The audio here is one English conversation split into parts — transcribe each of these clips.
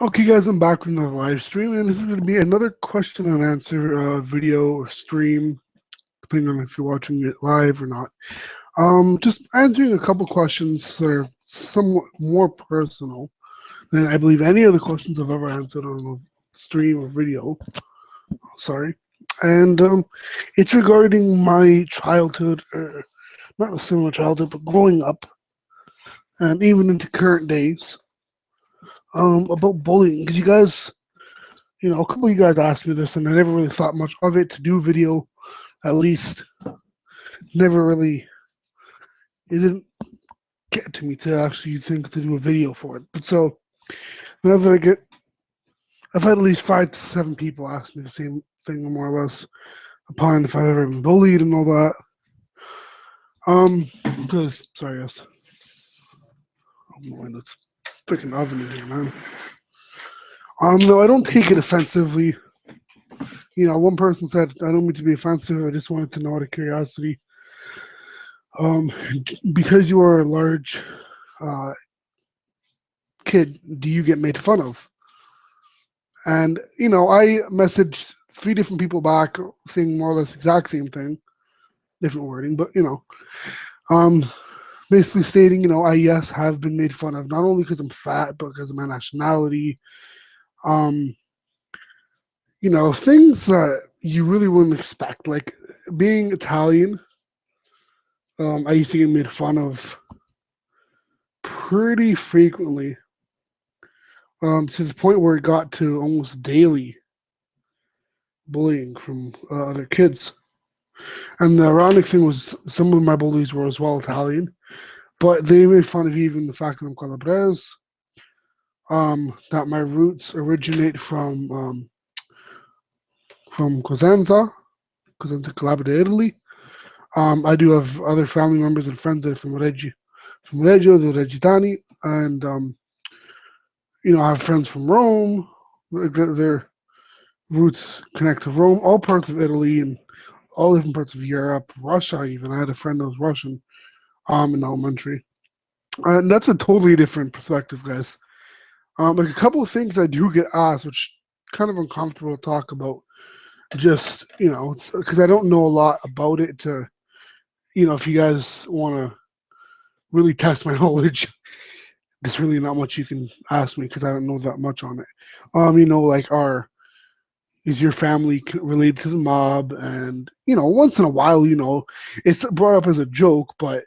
Okay, guys, I'm back with another live stream, and this is going to be another question and answer video or stream, depending on if you're watching it live or not. Just answering a couple questions that are somewhat more personal than I believe any of the questions I've ever answered on a stream or video. Sorry. And it's regarding my childhood, or not necessarily my childhood, but growing up, and even into current days, about bullying. Because you guys, a couple of you guys asked me this, and I never really thought much of it to do video. At least, never really. It didn't get to me to actually think to do a video for it. But so now that I've had at least 5 to 7 people ask me the same thing, more or less, upon if I've ever been bullied and all that. Because sorry, yes. Oh boy, that's freaking oven in here, man. No, I don't take it offensively. One person said, I don't mean to be offensive, I just wanted to know out of curiosity. Um, because you are a large uh, kid, do you get made fun of? And, I messaged 3 different people back saying more or less the exact same thing, different wording, but, um, basically stating, I, yes, have been made fun of, not only because I'm fat, but because of my nationality. Um, things that you really wouldn't expect, like being Italian. I used to get made fun of pretty frequently, to the point where it got to almost daily bullying from other kids. And the ironic thing was, some of my bullies were as well Italian, but they made fun of even the fact that I'm Calabrese, that my roots originate from Cosenza, Calabria, Italy. I do have other family members and friends that are from Reggio, the Regitani, and I have friends from Rome. Their roots connect to Rome, all parts of Italy, and all different parts of Europe, Russia. Even I had a friend that was Russian, in elementary, and that's a totally different perspective, guys. Like a couple of things I do get asked, which kind of uncomfortable to talk about. Just because I don't know a lot about it. To if you guys want to really test my knowledge, there's really not much you can ask me because I don't know that much on it. Like is your family related to the mob? And once in a while, it's brought up as a joke, but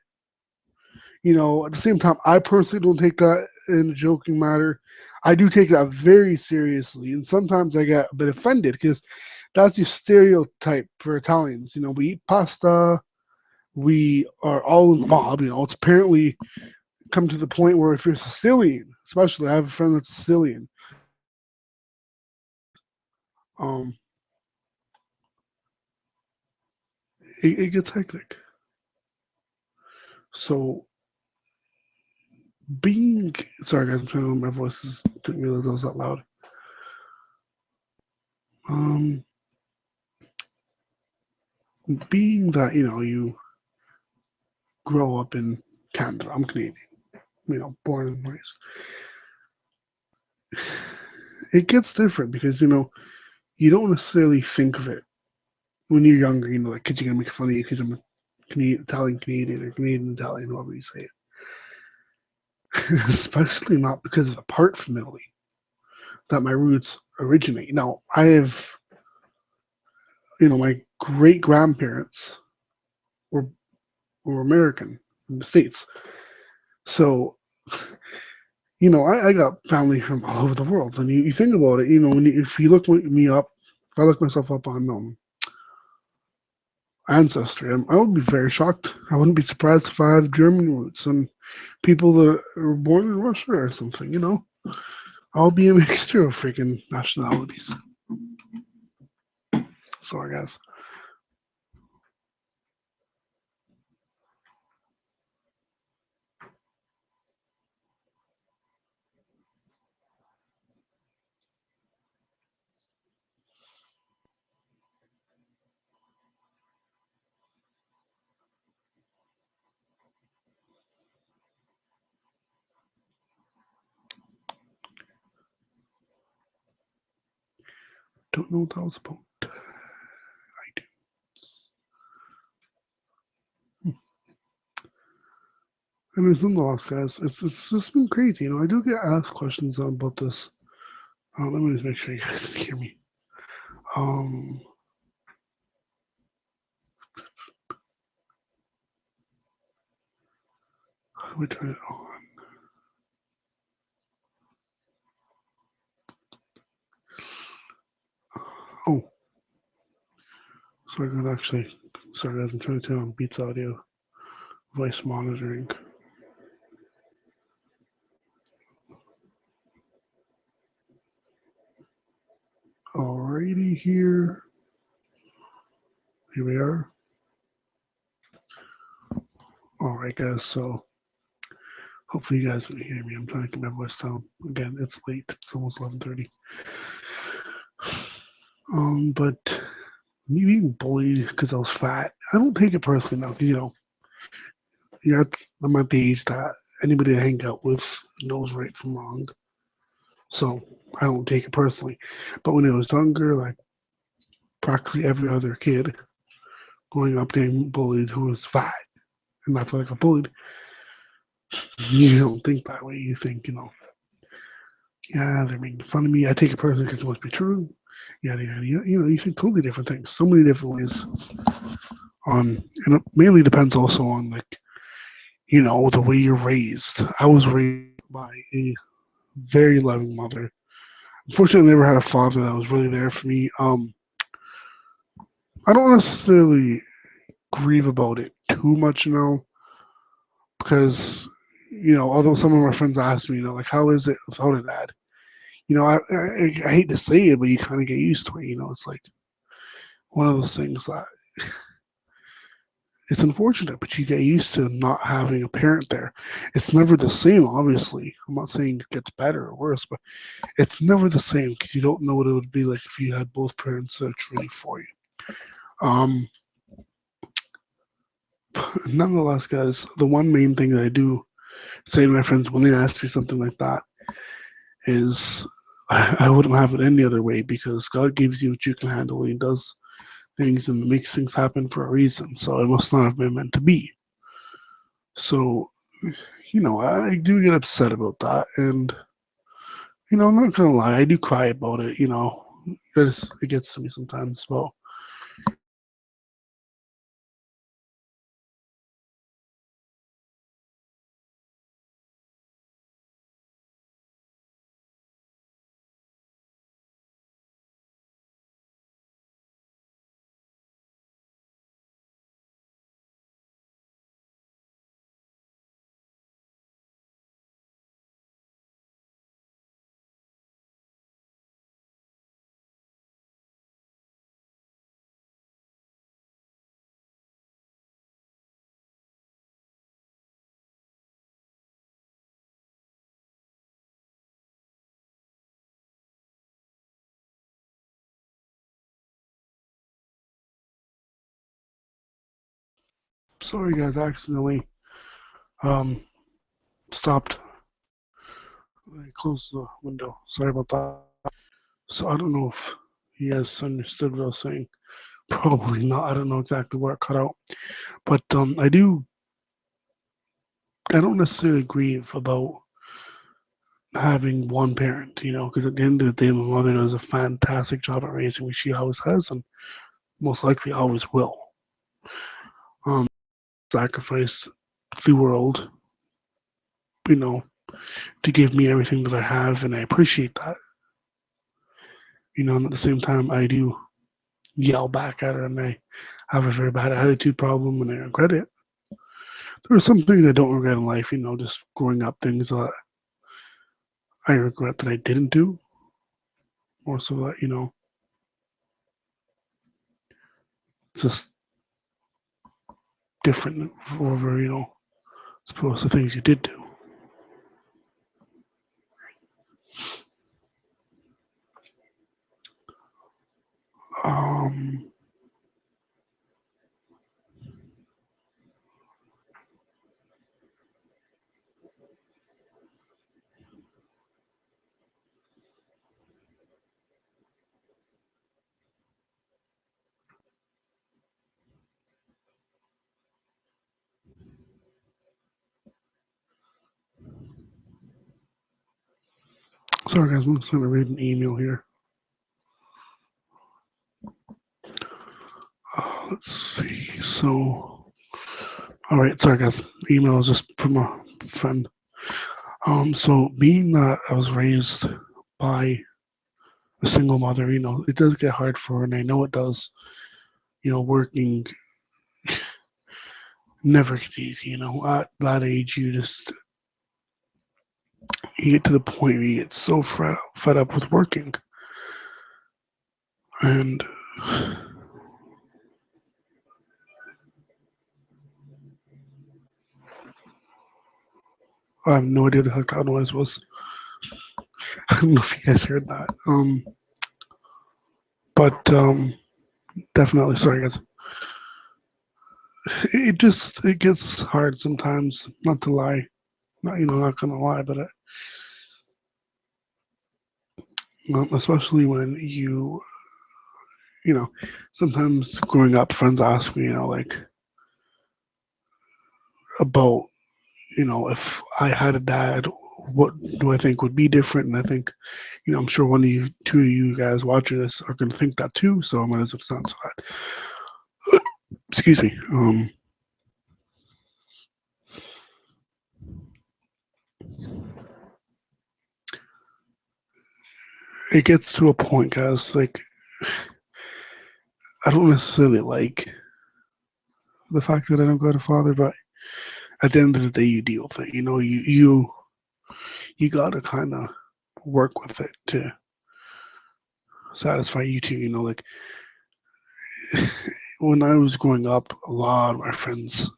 at the same time, I personally don't take that in a joking matter. I do take that very seriously, and sometimes I get a bit offended because that's your stereotype for Italians. We eat pasta, we are all in the mob. It's apparently come to the point where if you're Sicilian, especially, I have a friend that's Sicilian. Um, it gets hectic. So being sorry guys, I'm trying to, my voice is didn't realize I was that loud. Um, being that you grow up in Canada, I'm Canadian, born and raised. It gets different because you don't necessarily think of it when you're younger. Like kids are gonna make fun of you because I'm a Italian Canadian or Canadian Italian, however you say it. Especially not because of the part from Italy that my roots originate. Now, I have, my great grandparents were American from the States. So, I got family from all over the world. And you think about it, if you look me up, if I look myself up on Ancestry, I would be very shocked. I wouldn't be surprised if I had German roots and people that were born in Russia or something. I'll be a mixture of freaking nationalities. Sorry, guys. Don't know what that was about. I do. And it's nonetheless, guys, it's just been crazy. I do get asked questions about this. Let me just make sure you guys can hear me. How do we turn it on? Oh, sorry, I'm actually, sorry guys, I'm trying to turn on Beats Audio voice monitoring. Alrighty, here we are. All right, guys. So hopefully you guys can hear me. I'm trying to get my voice down. Again, it's late. It's almost 11:30. But me being bullied because I was fat, I don't take it personally now. Because I'm at the age that anybody I hang out with knows right from wrong. So I don't take it personally. But when I was younger, like practically every other kid growing up getting bullied who was fat, and that's why I got bullied. You don't think that way. You think, yeah, they're making fun of me. I take it personally because it must be true. Yada yada yada. You think totally different things, so many different ways. And it mainly depends also on the way you're raised. I was raised by a very loving mother. Unfortunately, I never had a father that was really there for me. I don't necessarily grieve about it too much now because although some of my friends ask me, like, how is it without a dad? I hate to say it, but you kind of get used to it. It's like one of those things that it's unfortunate, but you get used to not having a parent there. It's never the same, obviously. I'm not saying it gets better or worse, but it's never the same because you don't know what it would be like if you had both parents that are truly for you. Um, Nonetheless, guys, the one main thing that I do say to my friends when they ask me something like that is I wouldn't have it any other way because God gives you what you can handle. He does things and makes things happen for a reason. So it must not have been meant to be. So, I do get upset about that. And, I'm not going to lie, I do cry about it. It gets to me sometimes. Well, sorry, guys, I accidentally um, stopped. I closed the window. Sorry about that. So I don't know if you guys understood what I was saying. Probably not. I don't know exactly where it cut out. But I don't necessarily grieve about having one parent, because at the end of the day, my mother does a fantastic job at raising me. She always has, and most likely always will. Um, Sacrifice the world, you know, to give me everything that I have, and I appreciate that. And at the same time, I do yell back at her, and I have a very bad attitude problem, and I regret it. There are some things I don't regret in life, just growing up, things that I regret that I didn't do, more so that, just different over, opposed to things you did do. Um, Sorry, guys, I'm just going to read an email here. Let's see. So, all right, sorry, guys. Email is just from a friend. So being that I was raised by a single mother, it does get hard for her, and I know it does. Working never gets easy. At that age, you get to the point where you get so fed up with working, and I have no idea the heck that noise was. I don't know if you guys heard that. But definitely, sorry guys. It gets hard sometimes. Not to lie, not gonna lie, but especially when sometimes growing up, friends ask me, like about, if I had a dad, what do I think would be different? And I think, I'm sure one of you, two of you guys watching this are going to think that too. So I might as well answer that. Excuse me. It gets to a point, guys. Like, I don't necessarily like the fact that I don't got a father, but at the end of the day, you deal with it. You gotta kind of work with it to satisfy you too. Like when I was growing up, a lot of my friends,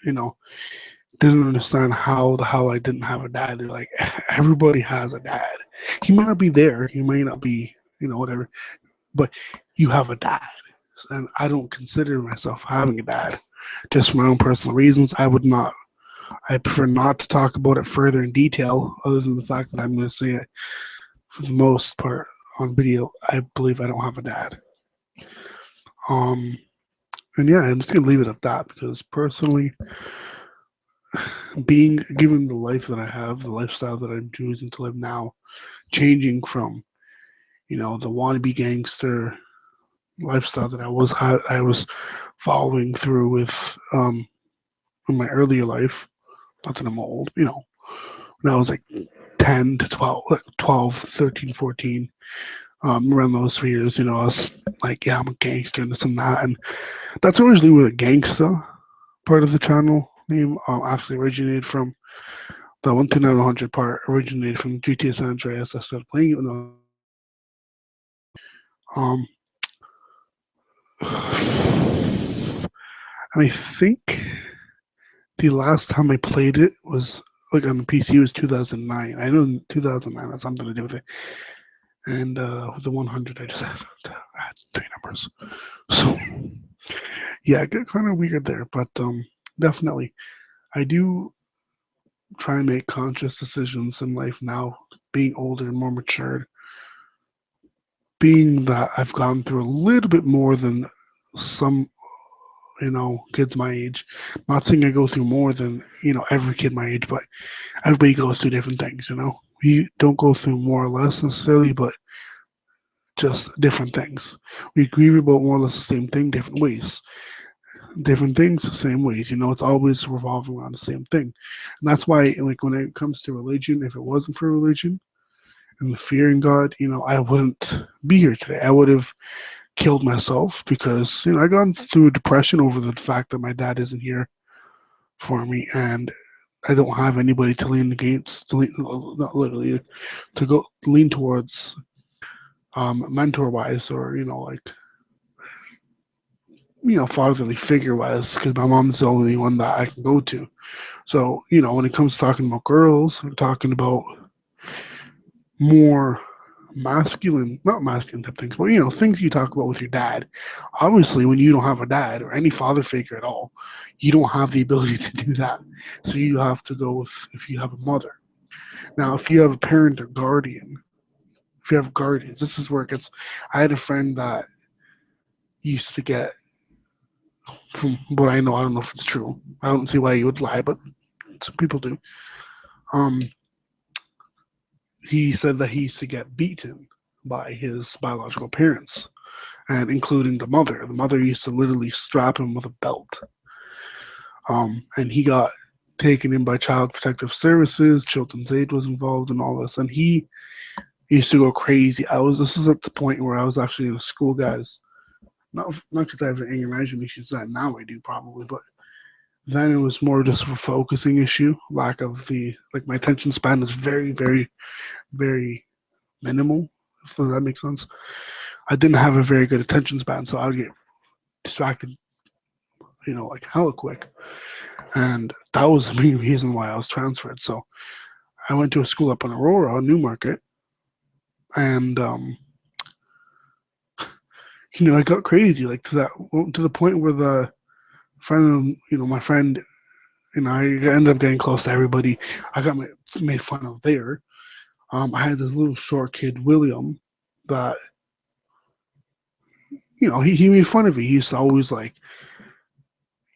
you know, didn't understand how the hell I didn't have a dad. They're like, everybody has a dad. He might not be there. He might not be, whatever, but you have a dad. And I don't consider myself having a dad. Just for my own personal reasons, I prefer not to talk about it further in detail, other than the fact that I'm going to say it for the most part on video. I believe I don't have a dad. Um, and yeah, I'm just going to leave it at that because personally, being given the life that I have, the lifestyle that I'm choosing to live now, changing from, the wannabe gangster lifestyle that I was following through with in my earlier life. Not that I'm old, when I was like 10 to 12, 12, 13, 14, around those 3 years, I was like, yeah, I'm a gangster and this and that. And that's originally where the gangsta part of the channel name actually originated from. The 12900 part originated from GTA San Andreas. I started playing it when um, and I think the last time I played it was like on the PC was 2009. I know 2009 has something to do with it. And with the 100, I just had three numbers. So yeah, it got kind of weird there, but definitely, I do try and make conscious decisions in life now, being older and more matured. Being that I've gone through a little bit more than some, kids my age. Not saying I go through more than every kid my age, but everybody goes through different things. We don't go through more or less necessarily, but just different things. We agree about more or less the same thing, different ways. Different things, the same ways. It's always revolving around the same thing. And that's why, like, when it comes to religion, if it wasn't for religion and the fear in God, I wouldn't be here today. I would have killed myself because, I gone through depression over the fact that my dad isn't here for me and I don't have anybody to lean against, not literally, to go lean towards mentor wise or, like, fatherly figure wise, because my mom's the only one that I can go to. So, when it comes to talking about girls, we're talking about more masculine, not masculine type things, but things you talk about with your dad. Obviously, when you don't have a dad or any father figure at all, you don't have the ability to do that. So you have to go with if you have a mother. Now, if you have a parent or guardian, if you have guardians, this is where it gets. I had a friend that used to get, from what I know, I don't know if it's true. I don't see why you would lie, but some people do. Um, he said that he used to get beaten by his biological parents, and including the mother. The mother used to literally strap him with a belt. And he got taken in by Child Protective Services. Children's Aid was involved in all this, and he used to go crazy. This is at the point where I was actually in a school, guys. Not because I have anger management issues that now I do probably, but then it was more just a focusing issue. Lack of my attention span is very, very, very minimal. If that makes sense. I didn't have a very good attention span, so I would get distracted, like hella quick. And that was the main reason why I was transferred. So I went to a school up in Aurora, Newmarket, and I got crazy, like to the point where the friend, my friend and I ended up getting close to everybody. I got made fun of there. I had this little short kid, William, that he made fun of me. He used to always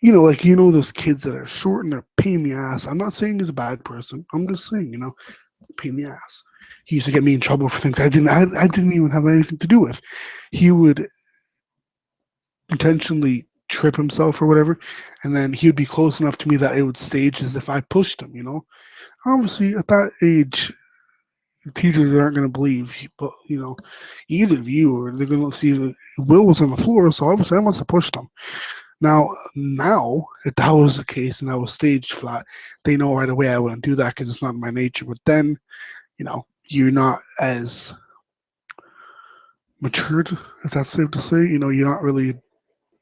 those kids that are short and they're pain in the ass. I'm not saying he's a bad person. I'm just saying, pain in the ass. He used to get me in trouble for things I didn't even have anything to do with. He would intentionally trip himself or whatever, and then he would be close enough to me that it would stage as if I pushed him. Obviously at that age, teachers aren't going to believe, but either of you, or they're going to see that Will was on the floor, so obviously I must have pushed him. Now, if that was the case and I was staged flat, they know right away I wouldn't do that because it's not in my nature. But then, you're not as matured, if that's safe to say. You're not really,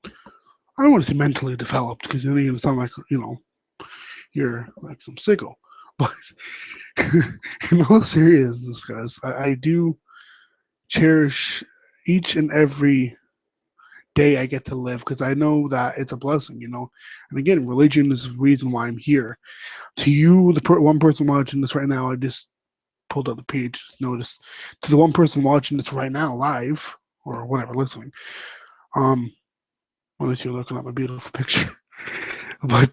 I don't want to say mentally developed because then you're going to sound like, you're like some sicko. But in all seriousness, guys, I do cherish each and every day I get to live because I know that it's a blessing, And again, religion is the reason why I'm here. To you, one person watching this right now, I just pulled up the page, just noticed. To the one person watching this right now, live or whatever, listening, unless you're looking at my beautiful picture, but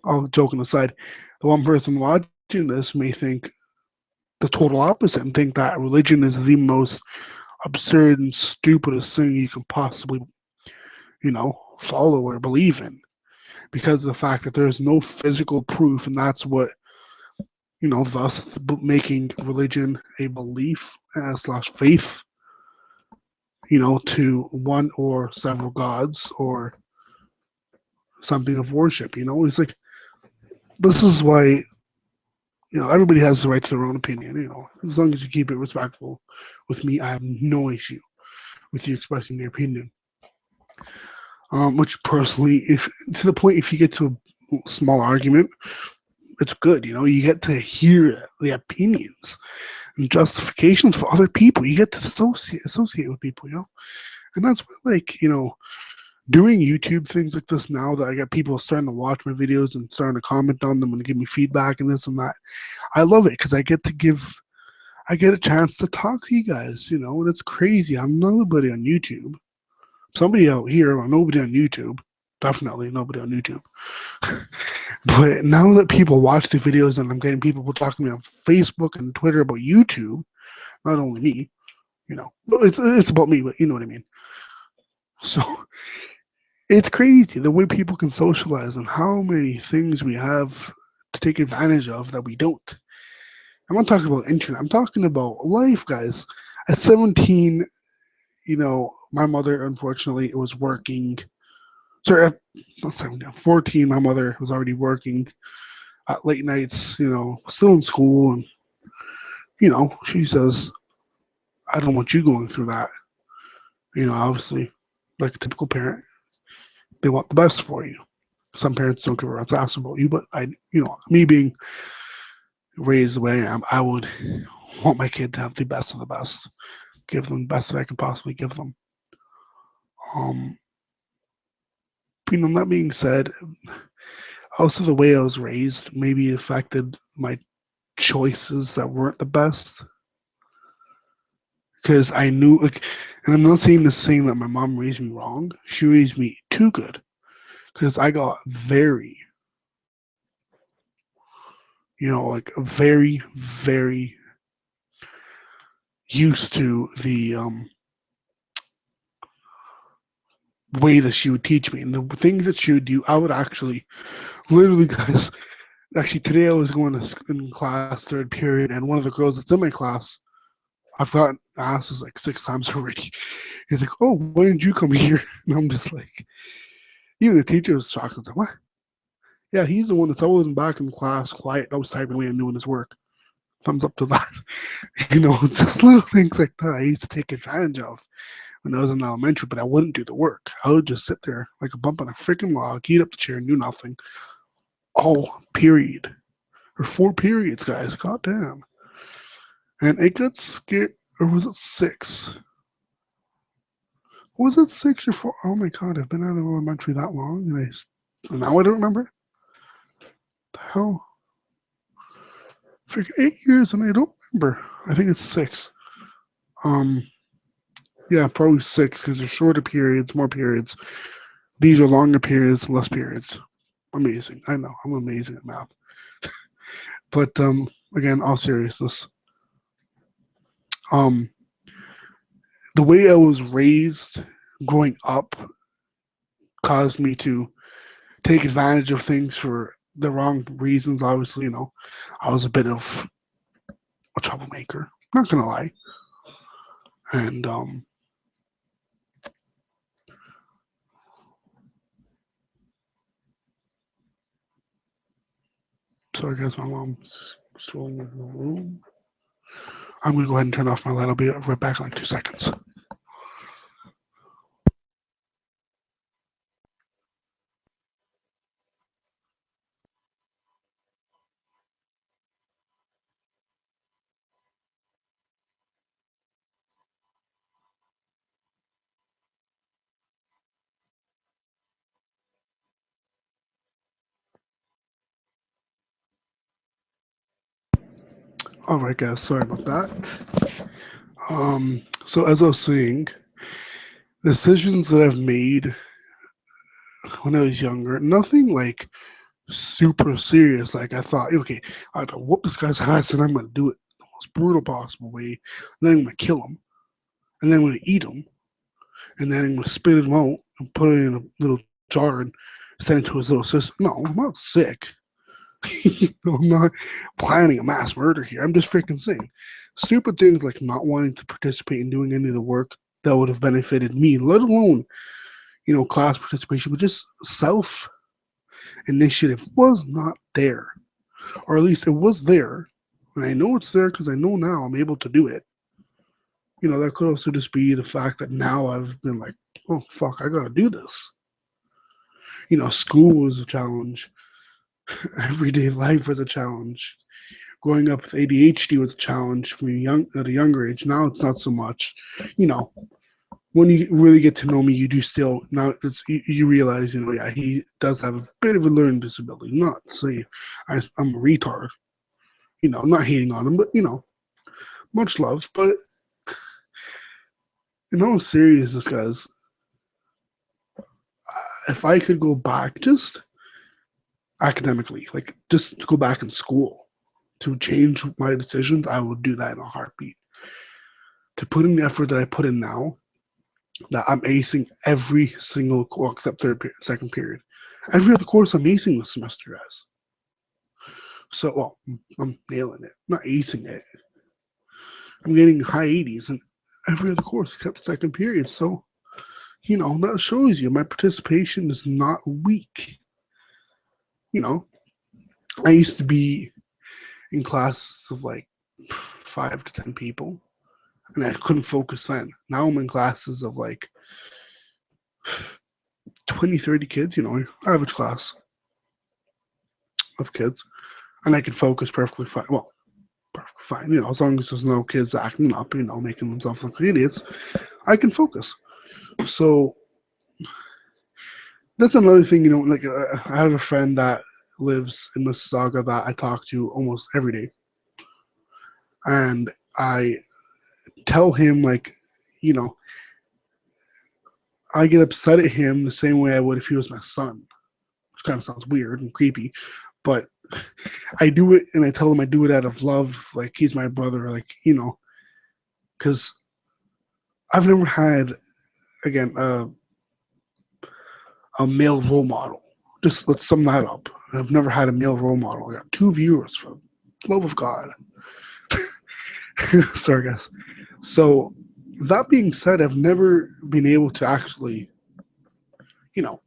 all joking aside, the one person watching this may think the total opposite and think that religion is the most absurd and stupidest thing you can possibly follow or believe in, because of the fact that there's no physical proof, and that's what thus making religion a belief slash faith, to one or several gods or something of worship. It's like, this is why everybody has the right to their own opinion. As long as you keep it respectful. With me, I have no issue with you expressing your opinion. Which personally, if to the point, if you get to a small argument, it's good. You get to hear the opinions and justifications for other people. You get to associate with people, and that's what, doing YouTube things like this now that I got people starting to watch my videos and starting to comment on them and give me feedback and this and that. I love it because I get a chance to talk to you guys, and it's crazy. I'm nobody on YouTube. Somebody out here, or nobody on YouTube. Definitely nobody on YouTube. But now that people watch the videos and I'm getting people talking to me on Facebook and Twitter about YouTube, not only me, it's about me, but you know what I mean. So it's crazy the way people can socialize and how many things we have to take advantage of that we don't. I'm not talking about internet. I'm talking about life, guys. At 17, my mother, unfortunately, was working. Sorry, not 17, 14, my mother was already working at late nights, still in school. And, she says, I don't want you going through that. Obviously, like a typical parent, they want the best for you. Some parents don't give a rat's ass about you, but me being raised the way I am, I would want my kid to have the best of the best, give them the best that I can possibly give them. That being said, also the way I was raised maybe affected my choices that weren't the best. Because I knew, and I'm not saying that my mom raised me wrong. She raised me too good. Because I got very, very, very used to the way that she would teach me and the things that she would do. I would actually, literally, guys. Actually, today I was going to in class third period, and one of the girls that's in my class, I've gotten asked this like 6 times already. He's like, "Oh, why didn't you come here?" And I'm just like, even the teacher was shocked. I was like, "What?" Yeah, he's the one that's always in back in the class, quiet. I was typing away and doing his work. Thumbs up to that. It's just little things like that I used to take advantage of when I was in elementary, but I wouldn't do the work. I would just sit there like a bump on a freaking log, eat up the chair, and do nothing. All period. Or 4 periods, guys. God damn. And it got scared. Or was it 6? Was it 6 or 4? Oh my god, I've been out of elementary that long, and now I don't remember. The hell? Freaking 8 years, and I don't remember. I think it's 6. Um, yeah, probably 6 because there's shorter periods, more periods. These are longer periods, less periods. Amazing. I know I'm amazing at math. But again, all seriousness. Um, the way I was raised growing up caused me to take advantage of things for the wrong reasons. Obviously, I was a bit of a troublemaker. Not gonna lie, and sorry guys, my mom's strolling in the room. I'm gonna go ahead and turn off my light. I'll be right back in like 2 seconds. All right, guys. Sorry about that. So as I was saying, decisions that I've made when I was younger, nothing like super serious. Like I thought, okay, I have to whoop this guy's ass and I'm gonna do it the most brutal possible way. And then I'm gonna kill him, and then I'm gonna eat him, and then I'm gonna spit him out and put it in a little jar and send it to his little sister. No, I'm not sick. I'm not planning a mass murder here. I'm just freaking saying stupid things like not wanting to participate in doing any of the work that would have benefited me, let alone, class participation, but just self initiative was not there. Or at least it was there. And I know it's there because I know now I'm able to do it. That could also just be the fact that now I've been like, oh, fuck, I got to do this. School was a challenge. Everyday life was a challenge. Growing up with ADHD was a challenge from at a younger age. Now it's not so much. You know, when you really get to know me, you do still now. You realize, yeah, he does have a bit of a learning disability. Not to say I'm a retard. I'm not hating on him, but much love. But in all seriousness, guys, if I could go back just academically, like just to go back in school to change my decisions, I would do that in a heartbeat. To put in the effort that I put in now, that I'm acing every single course except second period. Every other course I'm acing this semester, guys. So, well, I'm nailing it. I'm not acing it. I'm getting high 80s in every other course except second period. So, that shows you my participation is not weak. I used to be in classes of like 5 to 10 people, and I couldn't focus then. Now I'm in classes of like 20, 30 kids, average class of kids, and I can focus perfectly fine. Well, perfectly fine, as long as there's no kids acting up, making themselves look like idiots, I can focus. So that's another thing, like I have a friend that lives in Mississauga that I talk to almost every day. And I tell him, like, you know, I get upset at him the same way I would if he was my son, which kind of sounds weird and creepy, but I do it and I tell him I do it out of love. Like, he's my brother, like, because I've never had, again, a male role model. Just let's sum that up. I've never had a male role model. I got 2 viewers, for the love of God. Sorry, guys. So, that being said, I've never been able to actually, you know,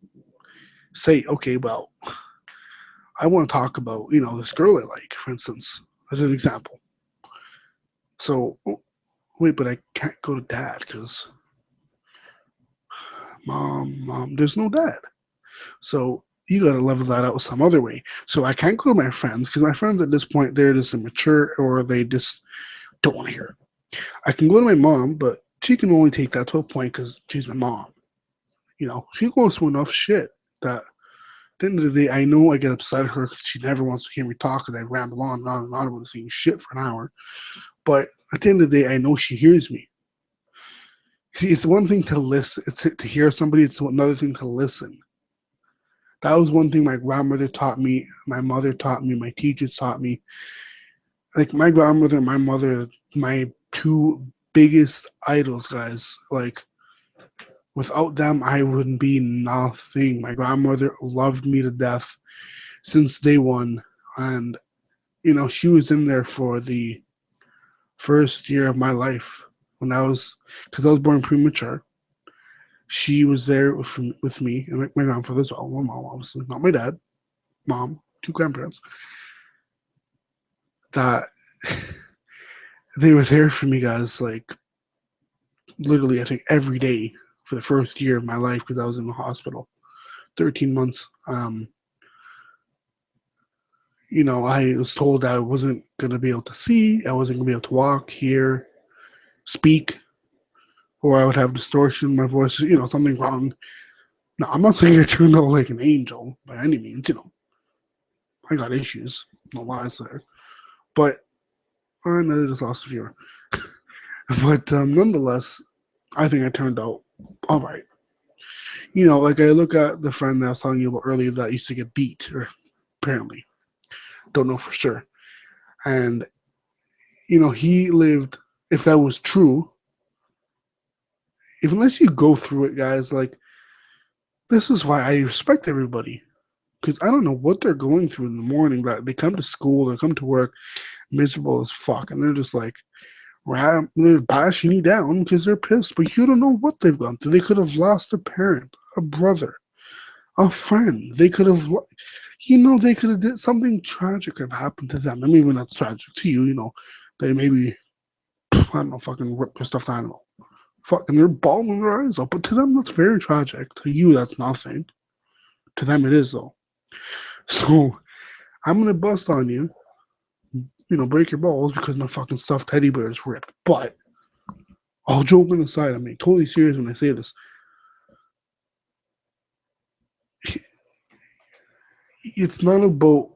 say, okay, well, I want to talk about, this girl I like, for instance, as an example. So, wait, but I can't go to dad because mom, there's no dad. So you got to level that out some other way. So I can't go to my friends because my friends at this point, they're just immature or they just don't want to hear it. I can go to my mom, but she can only take that to a point because she's my mom. She goes through enough shit that at the end of the day, I know I get upset at her because she never wants to hear me talk because I ramble on and on and on about the same shit for an hour. But at the end of the day, I know she hears me. See, it's one thing to listen, it's to hear somebody. It's another thing to listen. That was one thing my grandmother taught me, my mother taught me, my teachers taught me. Like my grandmother and my mother, my two biggest idols, guys. Like without them, I wouldn't be nothing. My grandmother loved me to death since day one, and she was in there for the first year of my life when because I was born premature. She was there with me and my grandfather as well. My mom, obviously, not my dad. Mom, two grandparents. That they were there for me, guys. Like literally, I think every day for the first year of my life because I was in the hospital, 13 months. I was told I wasn't gonna be able to see, I wasn't gonna be able to walk, hear, speak, or I would have distortion in my voice. Something wrong. No, I'm not saying I turned out like an angel by any means. I got issues, no lies there. But I know just lost a viewer. But nonetheless, I think I turned out all right. Like I look at the friend that I was telling you about earlier that used to get beat, or apparently, don't know for sure. And, he lived, if that was true, if unless you go through it, guys, like, this is why I respect everybody. Because I don't know what they're going through in the morning. That they come to school, they come to work miserable as fuck, and they're just like, they're bashing you down because they're pissed, but you don't know what they've gone through. They could have lost a parent, a brother, a friend. They could have, they could have did something tragic could have happened to them. I mean, when that's tragic to you, they maybe, I don't know, fucking rip their stuffed animal. Fucking, they're bawling their eyes out. But to them, that's very tragic. To you, that's nothing. To them, it is, though. So, I'm going to bust on you, break your balls because my fucking stuffed teddy bear is ripped. But, all joking aside, I'm being totally serious when I say this. It's not about,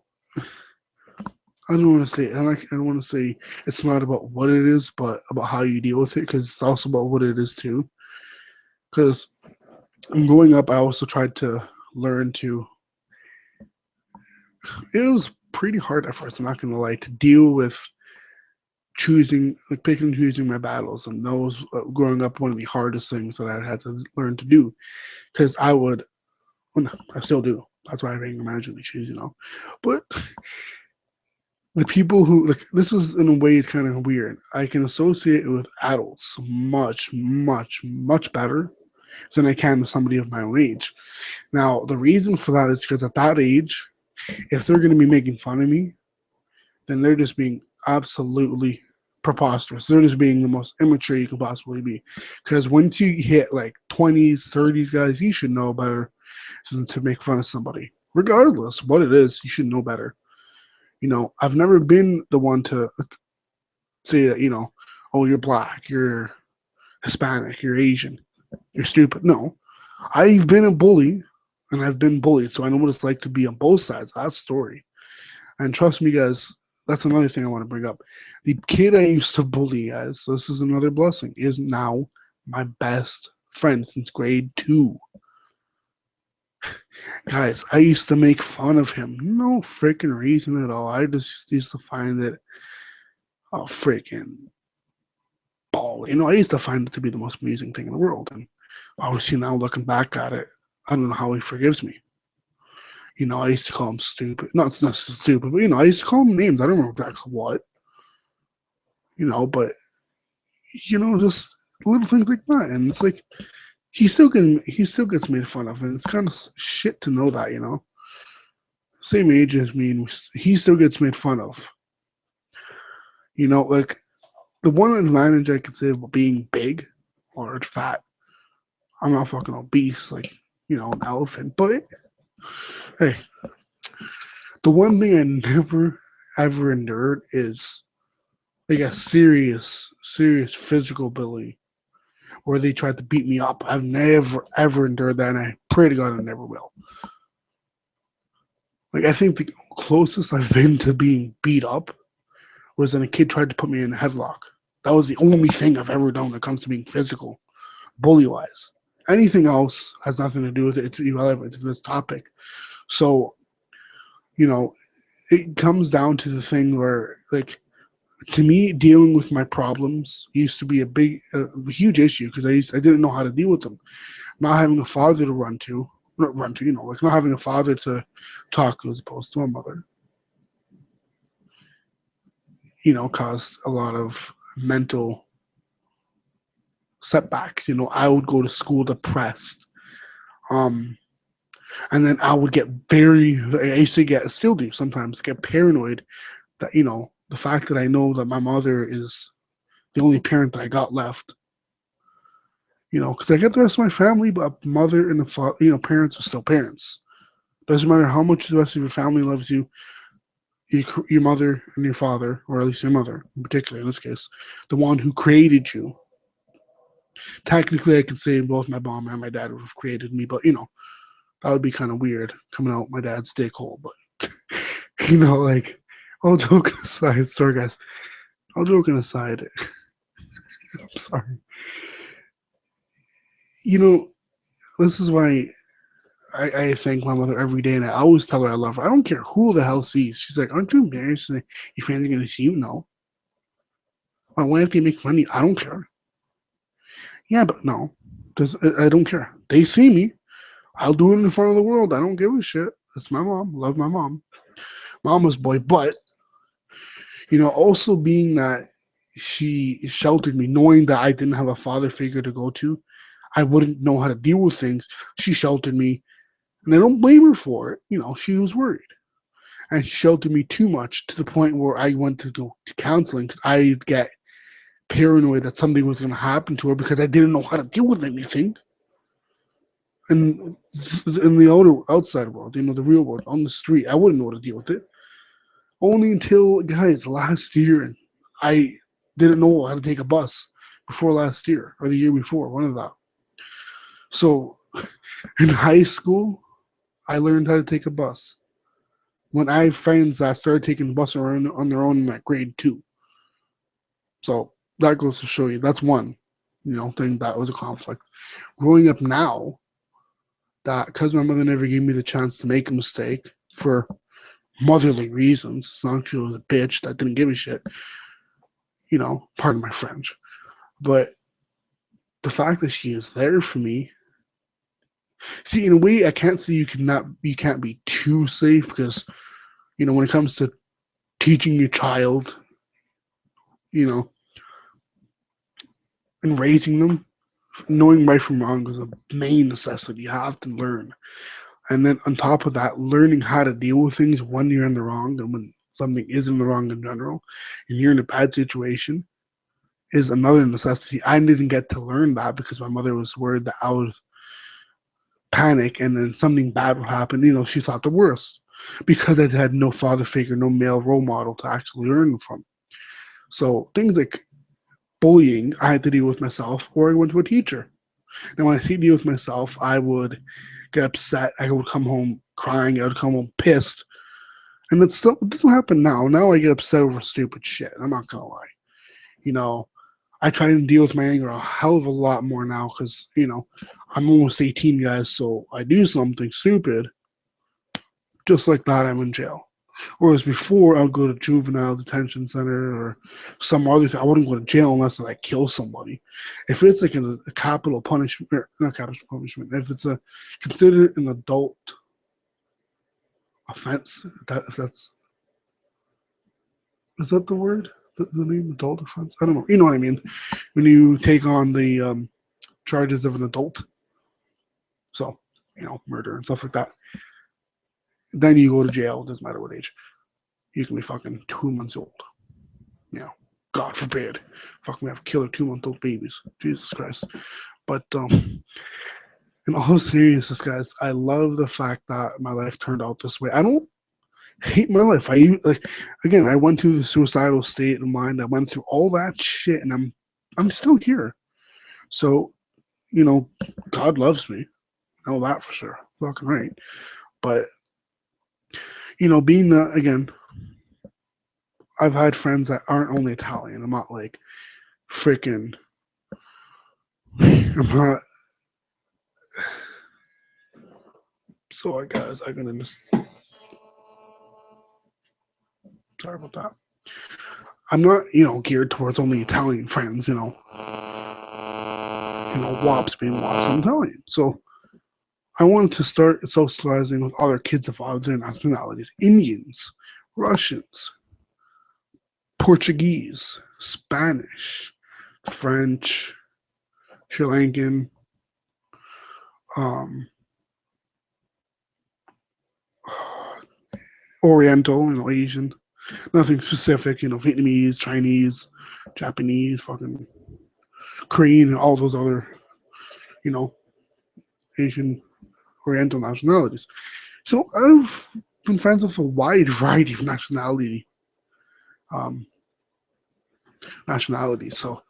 I don't want to say, I don't want to say it's not about what it is, but about how you deal with it, because it's also about what it is too. Because growing up, I also tried to learn to, it was pretty hard at first, I'm not going to lie, to deal with picking and choosing my battles. And that was growing up one of the hardest things that I had to learn to do. Because I still do. That's why I anger management issues, But the people who like this is in a way it's kind of weird. I can associate it with adults much, much, much better than I can with somebody of my own age. Now, the reason for that is because at that age, if they're going to be making fun of me, then they're just being absolutely preposterous. They're just being the most immature you can possibly be. Because once you hit like 20s, 30s, guys, you should know better than to make fun of somebody. Regardless what it is, you should know better. I've never been the one to say that, oh, you're black, you're Hispanic, you're Asian, you're stupid. No, I've been a bully and I've been bullied, so I know what it's like to be on both sides of that story. And trust me, guys, that's another thing I want to bring up. The kid I used to bully, guys, so this is another blessing, is now my best friend since grade 2. Guys, I used to make fun of him. No freaking reason at all. I just used to find it, oh, freaking fall. I used to find it to be the most amusing thing in the world. And obviously now looking back at it, I don't know how he forgives me. I used to call him stupid. Not stupid, but I used to call him names. I don't remember exactly what. But just little things like that. And it's like he still gets made fun of, and it's kind of shit to know that. Same age as me, and he still gets made fun of. Like the one advantage I could say about being big or fat, I'm not fucking obese like an elephant, but hey, the one thing I never ever endured is like a serious physical bully where they tried to beat me up. I've never ever endured that, and I pray to God I never will. Like I think the closest I've been to being beat up was when a kid tried to put me in a headlock. That was the only thing I've ever done when it comes to being physical, bully wise. Anything else has nothing to do with it. It's irrelevant to this topic. So, it comes down to the thing where, like, to me, dealing with my problems used to be a huge issue because I didn't know how to deal with them. Not having a father to like not having a father to talk to as opposed to a mother, caused a lot of mental setbacks. I would go to school depressed. And then I would get I used to still do sometimes, get paranoid that, the fact that I know that my mother is the only parent that I got left, because I get the rest of my family, but mother and the father, parents are still parents. Doesn't matter how much the rest of your family loves you, your mother and your father, or at least your mother in particular in this case, the one who created you. Technically, I could say both my mom and my dad would have created me, but that would be kind of weird coming out my dad's dick hole. But like all joking aside, sorry guys, all joking aside, I'm sorry. This is why I thank my mother every day, and I always tell her I love her. I don't care who the hell sees. She's like, "Aren't you embarrassed that your fans are going to see you?" No. Why if they make money? I don't care. Yeah, but no. I don't care. They see me. I'll do it in front of the world. I don't give a shit. It's my mom. Love my mom. Mama's boy. But, also being that she sheltered me, knowing that I didn't have a father figure to go to, I wouldn't know how to deal with things. She sheltered me, and I don't blame her for it. She was worried. And she sheltered me too much to the point where I went to go to counseling because I'd get paranoid that something was going to happen to her because I didn't know how to deal with anything. And in the outside world, the real world, on the street, I wouldn't know how to deal with it. Only until, guys, last year, I didn't know how to take a bus before last year or the year before, one of that. So in high school, I learned how to take a bus. When I have friends that started taking the bus around on their own in like grade 2. So that goes to show you that's one, thing that was a conflict. Growing up now, that because my mother never gave me the chance to make a mistake for motherly reasons, it's not she was a bitch that didn't give a shit, pardon my French. But the fact that she is there for me, see, in a way, I can't say you can't be too safe because, when it comes to teaching your child, and raising them, knowing right from wrong is a main necessity. You have to learn. And then on top of that, learning how to deal with things when you're in the wrong and when something is in the wrong in general, and you're in a bad situation, is another necessity. I didn't get to learn that because my mother was worried that I would panic and then something bad would happen. She thought the worst because I had no father figure, no male role model to actually learn from. So things like bullying, I had to deal with myself, or I went to a teacher. Now, when I say deal with myself, I would get upset. I would come home crying. I would come home pissed. And it doesn't happen now. Now I get upset over stupid shit. I'm not going to lie. I try to deal with my anger a hell of a lot more now because, I'm almost 18, guys. So I do something stupid. Just like that, I'm in jail. Whereas before, I would go to juvenile detention center or some other thing. I wouldn't go to jail unless I kill somebody. If it's like a capital punishment, or not capital punishment, if it's a considered an adult offense, if that's is that the word? The name adult offense? I don't know. You know what I mean? When you take on the charges of an adult, so murder and stuff like that, then you go to jail. It doesn't matter what age. You can be fucking 2 months old. God forbid. Fucking have killer 2-month-old babies. Jesus Christ. But in all seriousness, guys, I love the fact that my life turned out this way. I don't hate my life. I went through the suicidal state of mind. I went through all that shit, and I'm still here. So, God loves me. I know that for sure. Fucking right. But being that again, I've had friends that aren't only Italian. I'm not like freaking. I'm not. Sorry, guys. I'm gonna just. Sorry about that. I'm not, geared towards only Italian friends. WAPs being WAPs. I'm Italian, so I wanted to start socializing with other kids of other nationalities: Indians, Russians, Portuguese, Spanish, French, Sri Lankan, Oriental, Asian. Nothing specific, Vietnamese, Chinese, Japanese, fucking Korean, and all those other, Asian, Oriental nationalities. So I've been friends with a wide variety of nationalities. So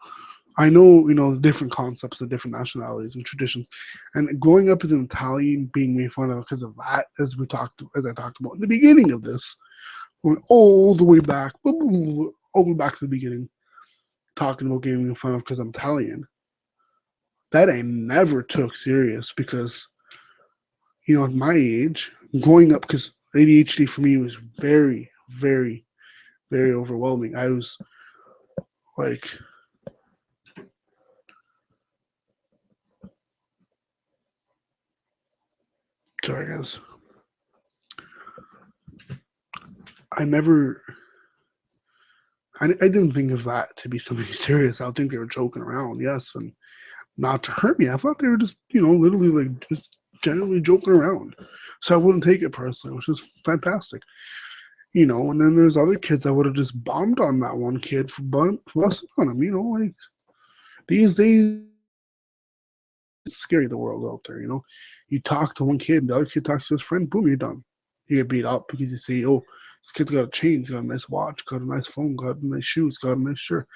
I know, the different concepts, the different nationalities and traditions. And growing up as an Italian, being made fun of because of that, as I talked about in the beginning of this, going all the way back, all the way back to the beginning, talking about getting made fun of because I'm Italian. That I never took serious because, at my age, growing up, because ADHD for me was very, very, very overwhelming. I was like, sorry guys, I didn't think of that to be something serious. I would think they were joking around, yes, and not to hurt me. I thought they were just, literally like just generally joking around. So I wouldn't take it personally, which is fantastic. And then there's other kids that would have just bombed on that one kid for busting on him. Like these days, it's scary, the world out there. You talk to one kid, the other kid talks to his friend, boom, you're done. You get beat up because you say, oh, this kid's got a chain, he's got a nice watch, got a nice phone, got a nice shoes, got a nice shirt.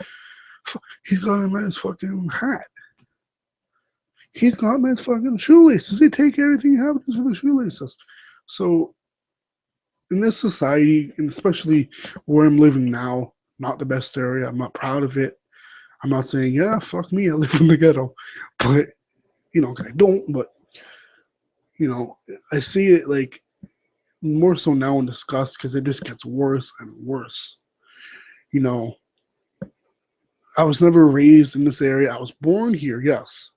He's got a nice fucking hat. He's got nice fucking shoelaces. They take everything you have just for the shoelaces. So in this society, and especially where I'm living now, not the best area. I'm not proud of it. I'm not saying, yeah, fuck me, I live in the ghetto. But, I don't, but, I see it like more so now in disgust because it just gets worse and worse. I was never raised in this area. I was born here, yes.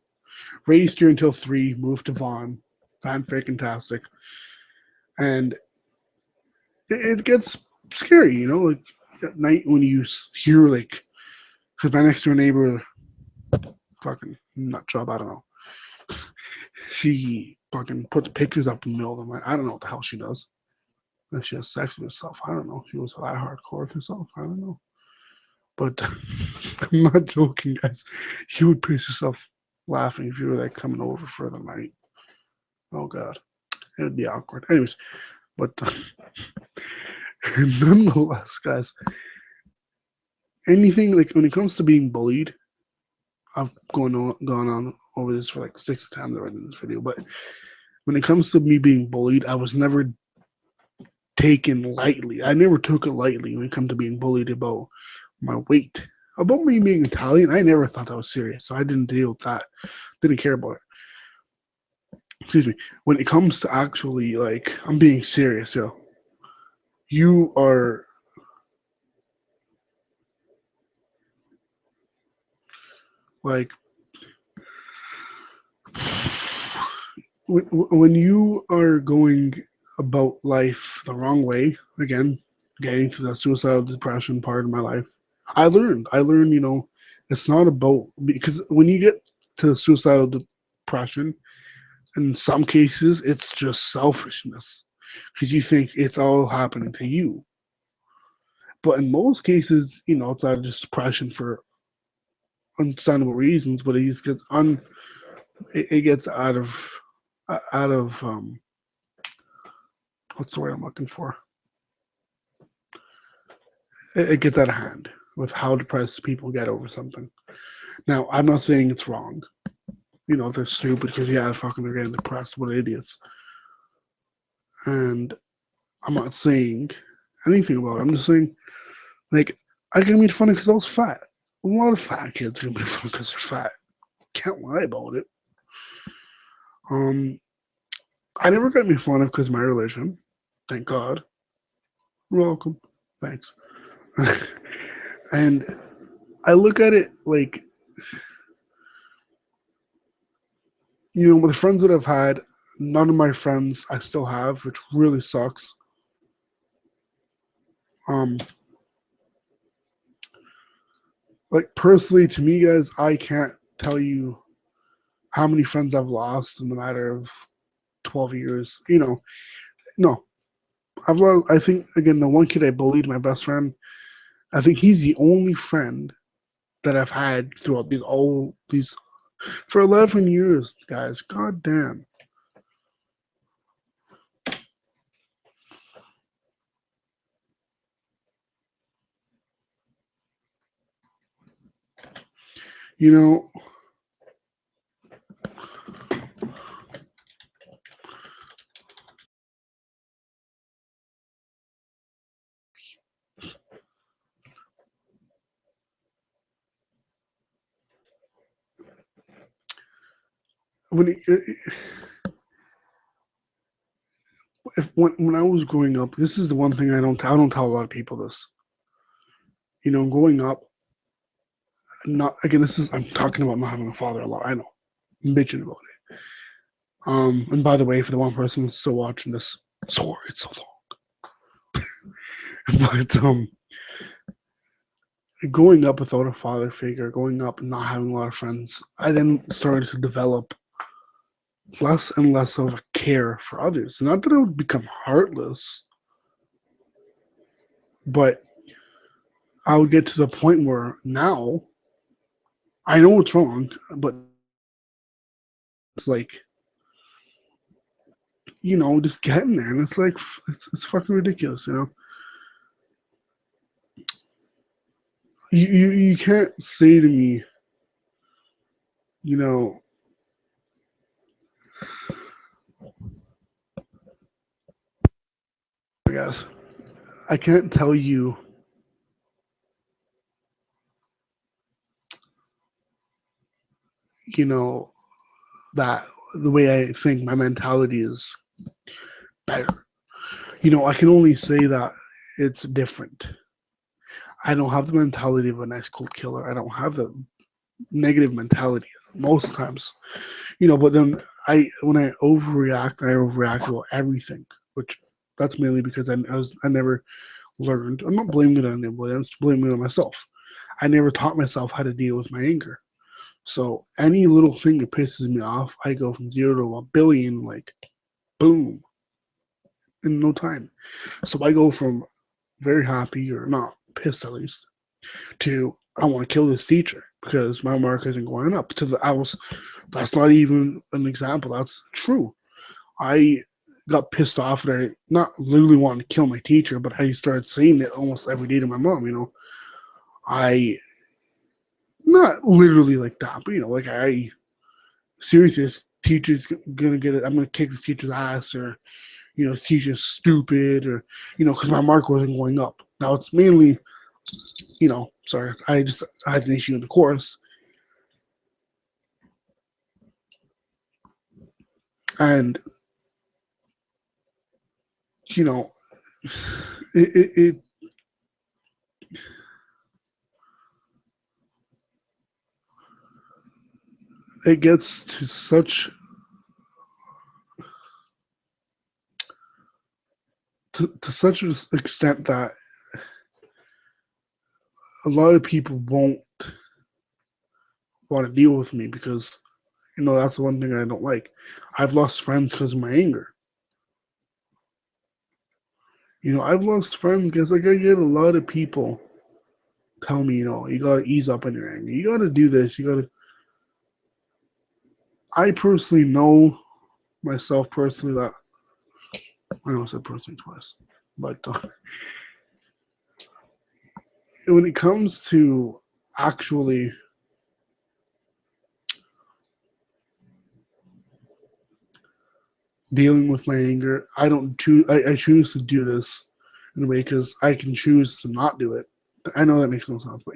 Raised here until 3, moved to Vaughan. Fantastic. And it gets scary, like at night when you hear like, because my next door neighbor, fucking nut job, I don't know. She fucking puts pictures up in the middle of the night. I don't know what the hell she does. If she has sex with herself, I don't know. She was that hardcore with herself, I don't know. But I'm not joking, guys. You would piss yourself laughing if you were like coming over for the night. Oh god, it'd be awkward. Anyways, but nonetheless, guys, anything like when it comes to being bullied, I've gone on over this for like 6 times already in this video, but when it comes to me being bullied, I was never taken lightly. I never took it lightly when it comes to being bullied about my weight. About me being Italian, I never thought that was serious, so I didn't deal with that. Didn't care about it. Excuse me. When it comes to actually, like, I'm being serious, yo. you are like when you are going about life the wrong way, again, getting to the suicidal depression part of my life, I learned, it's not about, because when you get to suicidal depression, in some cases, it's just selfishness because you think it's all happening to you. But in most cases, it's out of just depression for understandable reasons, but it just gets it gets out of what's the word I'm looking for? It gets out of hand with how depressed people get over something. Now, I'm not saying it's wrong. They're stupid because yeah, fucking they're getting depressed. What idiots. And I'm not saying anything about it. I'm just saying, like, I get made fun of because I was fat. A lot of fat kids get made fun because they're fat. Can't lie about it. Um, I never got made fun of because of my religion. Thank God. You're welcome. Thanks. And I look at it like, with the friends that I've had, none of my friends I still have, which really sucks. Um, like personally, to me, guys, I can't tell you how many friends I've lost in the matter of 12 years. No, I've lost. I think again, the one kid I bullied, my best friend. I think he's the only friend that I've had throughout these for 11 years, guys. God damn. You know, when when I was growing up, this is the one thing I don't tell a lot of people this. Growing up, not again. This is I'm talking about not having a father a lot. I know, I'm bitching about it. And by the way, for the one person who's still watching this, sorry it's so long. But growing up without a father figure, growing up and not having a lot of friends, I then started to develop less and less of a care for others. Not that I would become heartless, but I would get to the point where now I know it's wrong, but it's like, just getting there, and it's like it's fucking ridiculous. You can't say to me, you know, I guess I can't tell you, you know, that the way I think my mentality is better. I can only say that it's different. I don't have the mentality of a nice cold killer. I don't have the negative mentality most times. But then when I overreact about everything, which that's mainly because I never learned. I'm not blaming it on anybody. I'm just blaming it on myself. I never taught myself how to deal with my anger. So any little thing that pisses me off, I go from 0 to 1 billion, like boom, in no time. So I go from very happy or not pissed at least to I want to kill this teacher because my mark isn't going up. To the I was That's not even an example. That's true. I got pissed off that I not literally wanting to kill my teacher, but I started saying it almost every day to my mom. I not literally like that, but like I seriously, this teacher's gonna get it. I'm gonna kick this teacher's ass, or this teacher's stupid, or because my mark wasn't going up. Now it's mainly, sorry, I had an issue in the course, and you know it it gets to such an extent that a lot of people won't want to deal with me because that's the one thing I don't like. I've lost friends because of my anger. I've lost friends because like I get a lot of people tell me, you got to ease up on your anger. You got to do this. You got to. I personally know myself personally that I know I said personally twice, but when it comes to actually dealing with my anger, I don't choose. I choose to do this in a way because I can choose to not do it. I know that makes no sense, but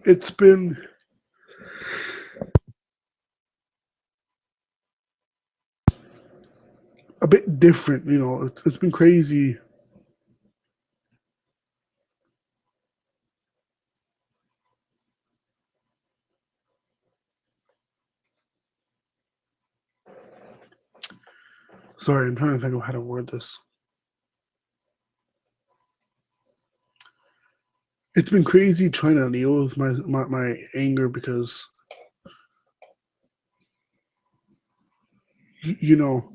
it's been a bit different. It's been crazy. Sorry, I'm trying to think of how to word this. It's been crazy trying to deal with my anger because you know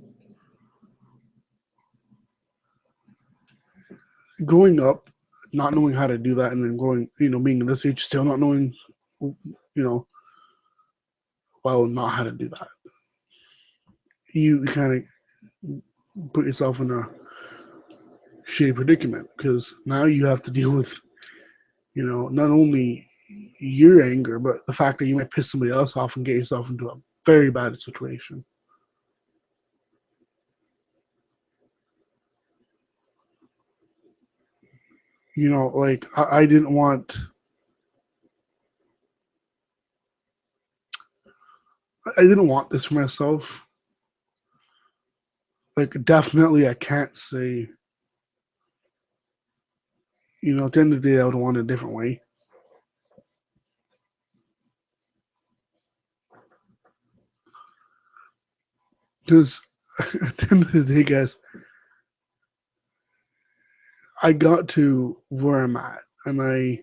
growing up not knowing how to do that and then going being in this age still not knowing you know not how to do that, you kind of put yourself in a shitty predicament because now you have to deal with not only your anger but the fact that you might piss somebody else off and get yourself into a very bad situation. Like I didn't want this for myself. Like definitely I can't say, at the end of the day I would want it a different way. Because at the end of the day, guys, I got to where I'm at, and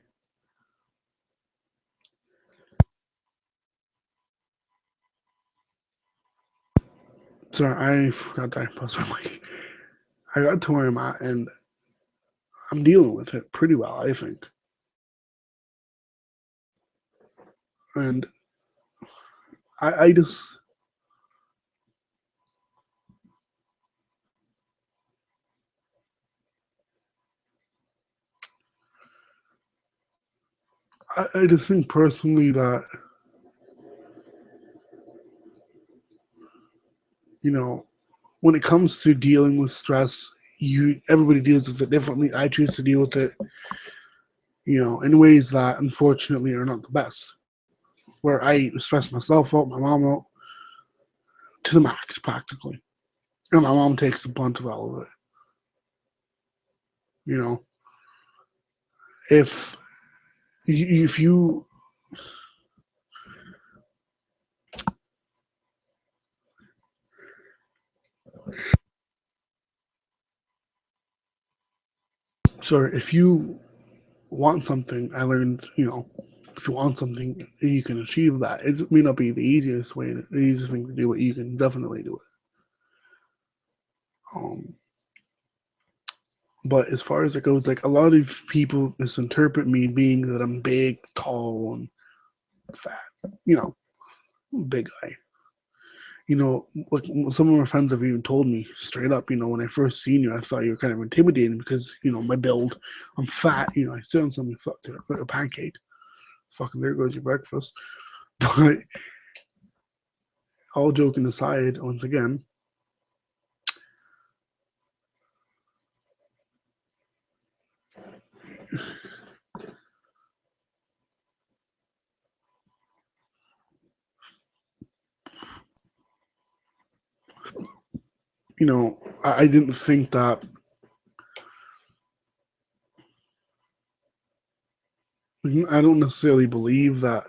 sorry, I forgot to pause my mic. I got to where I'm at, and I'm dealing with it pretty well, I think. And I just, I just think personally that you know, when it comes to dealing with stress, everybody deals with it differently. I choose to deal with it, in ways that unfortunately are not the best. Where I stress myself out, my mom out to the max practically. And my mom takes the brunt of all of it. You know, if if you if you want something, I learned, if you want something, you can achieve that. It may not be the easiest way, the easiest thing to do, but you can definitely do it. Um, but as far as it goes, like a lot of people misinterpret me being that I'm big, tall, and fat. You know, big guy. Like some of my friends have even told me straight up, when I first seen you, I thought you were kind of intimidating because, my build, I'm fat, I sit on something like a pancake. Fucking there goes your breakfast. But all joking aside, once again, I didn't think that, I don't necessarily believe that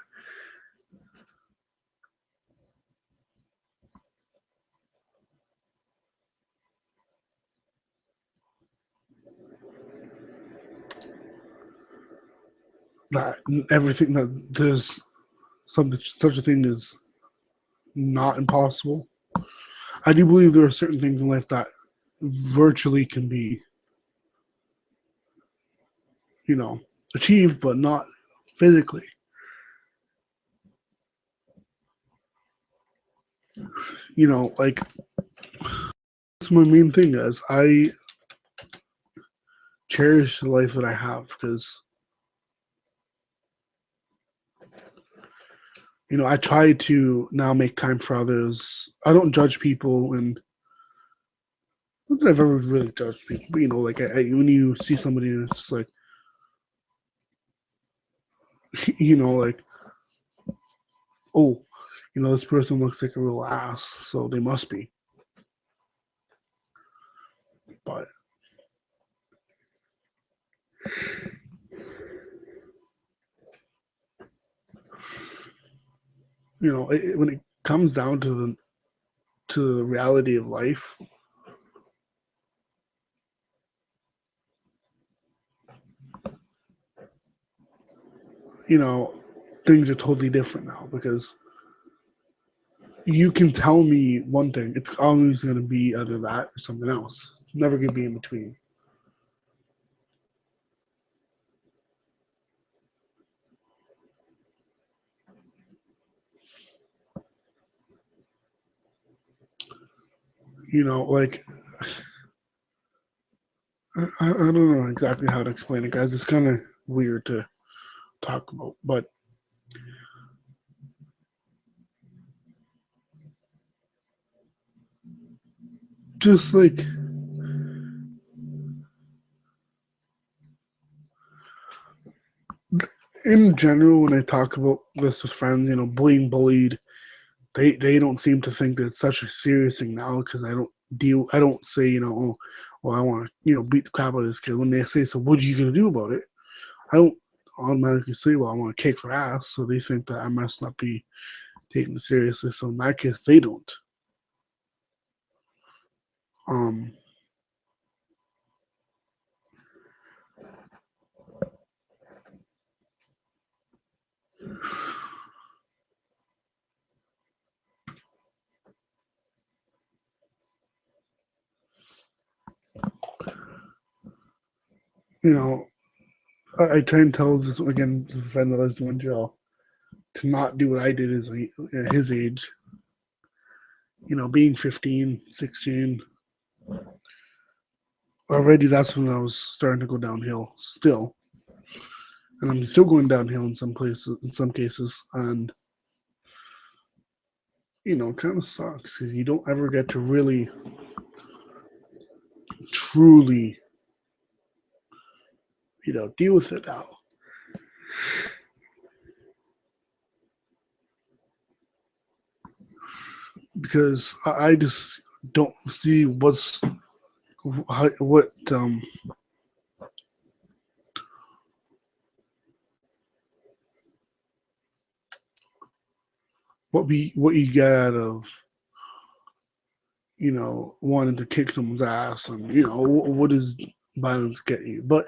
that everything that there's something such a thing is not impossible. I do believe there are certain things in life that virtually can be, you know, achieved, but not physically. Like that's my main thing is I cherish the life that I have because I try to now make time for others. I don't judge people, and not that I've ever really judged people, but like when you see somebody and it's just like, like, oh, this person looks like a real ass, so they must be. But when it comes down to the reality of life, things are totally different now because you can tell me one thing, it's always going to be either that or something else. It's never going to be in between. Like I don't know exactly how to explain it, guys. It's kind of weird to talk about, but just like in general, when I talk about this with friends, being bullied, they don't seem to think that it's such a serious thing now because I don't say, oh, well, I want to, beat the crap out of this kid. When they say, so what are you going to do about it? I don't automatically say, well, I want to kick their ass. So they think that I must not be taken seriously. So in that case, they don't. Um, you know, I try and tell this again, the friend that lives in jail, to not do what I did at his age. Being 15, 16, already that's when I was starting to go downhill still. And I'm still going downhill in some places, in some cases. And, it kind of sucks because you don't ever get to really, truly, deal with it now. Because I just don't see what you get out of wanting to kick someone's ass, and what does violence get you? But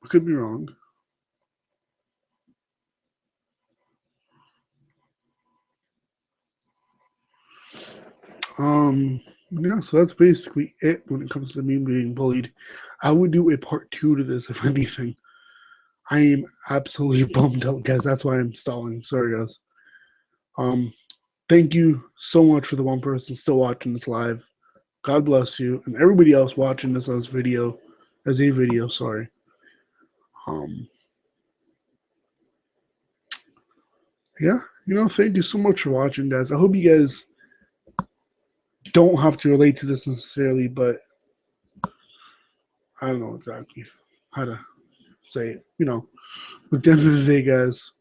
I could be wrong. Yeah, so that's basically it when it comes to me being bullied. I would do a part two to this if anything. I am absolutely bummed out, guys. That's why I'm stalling. Sorry, guys. Um, thank you so much for the one person still watching this live. God bless you, and everybody else watching this as a video. Sorry. Um, yeah, thank you so much for watching, guys. I hope you guys don't have to relate to this necessarily, but I don't know exactly how to say it. At the end of the day, guys,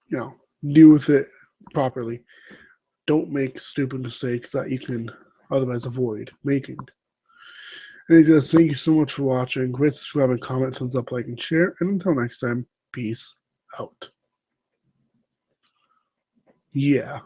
deal with it properly. don't make stupid mistakes that you can otherwise avoid making. Anyways, guys, thank you so much for watching. Rate, subscribe, and comment, thumbs up, like, and share. And until next time, peace out. Yeah.